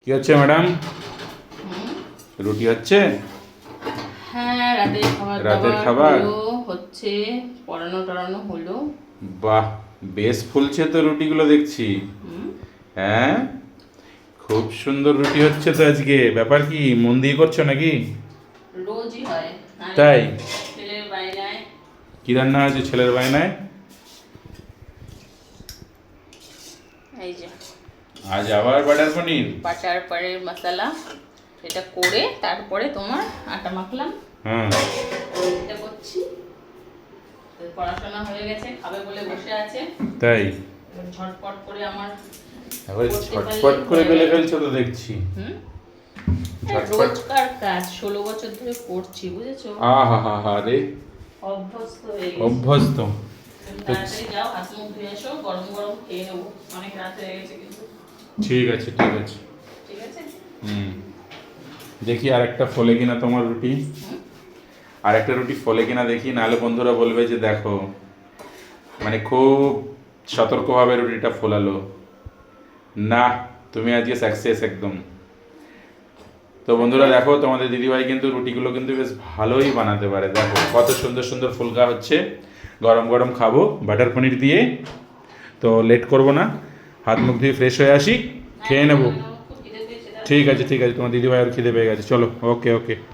কি হচ্ছে ম্যাডাম? রুটি হচ্ছে? হ্যাঁ, রাতের খাবার হচ্ছে, পড়ানো টড়ানো হলো। বাহ, বেশ ফুলছে তো রুটিগুলো দেখছি। হ্যাঁ, খুব সুন্দর রুটি হচ্ছে তো আজকে। ব্যাপার কি, মন দিয়ে করছো নাকি? রোজই হয়। তাই? ছেলের বায়নায়। কি রান্না হয়েছে ছেলের বায়নায়? এই যে আজ আবার বাটার পনির। বাটার পনির মশলা, এটা করে তারপরে তোমার আটা মাখলাম। হ্যাঁ, এটা করছি। পড়াশোনা হয়ে গেছে, খাবে বলে বসে আছে। তাই? এবার ঝটপট করে আমার আবার করতে ছটফট পারলেই করে হয়ে বেলে গেল। ফেলছো তো দেখছি। ঝটপট। রোজকার কাজ, 16 বছর ধরে করছি, বুঝেছো? আহা হা হা রে, অভ্যস্ত হয়ে গেছি। অভ্যস্ত। তুমি তাড়াতাড়ি যাও, হাত মুখ ধুয়ে এসো, গরম গরম খেয়ে নেবো। অনেক রাত হয়ে গেছে কিন্তু। ঠিক আছে, ঠিক আছে। ঠিক আছে? হুম, দেখি আর একটা ফলে কিনা তোমার রুটি। আর একটা রুটি ফলে কিনা দেখি, নাহলে বন্ধুরা বলবে যে দেখো, মানে খুব সতর্কভাবে রুটিটা ফোলালো না। তুমি আজকে সাকসেস একদম। তো বন্ধুরা দেখো, তোমাদের দিদিভাই কিন্তু রুটিগুলো কিন্তু বেশ ভালোই বানাতে পারে। দেখো কত সুন্দর সুন্দর ফুলকা হচ্ছে। গরম গরম খাবো বাটার পনির দিয়ে। তো লেট করবো না, হাত মুখ ধুয়ে ফ্রেশ হয়ে আসি, খেয়ে নেবো। খুব খিদে পেয়েছে। ঠিক আছে, ঠিক আছে, তোমার দিদিভাই আর খিদে পেয়ে গেছে। চলো, ওকে ওকে।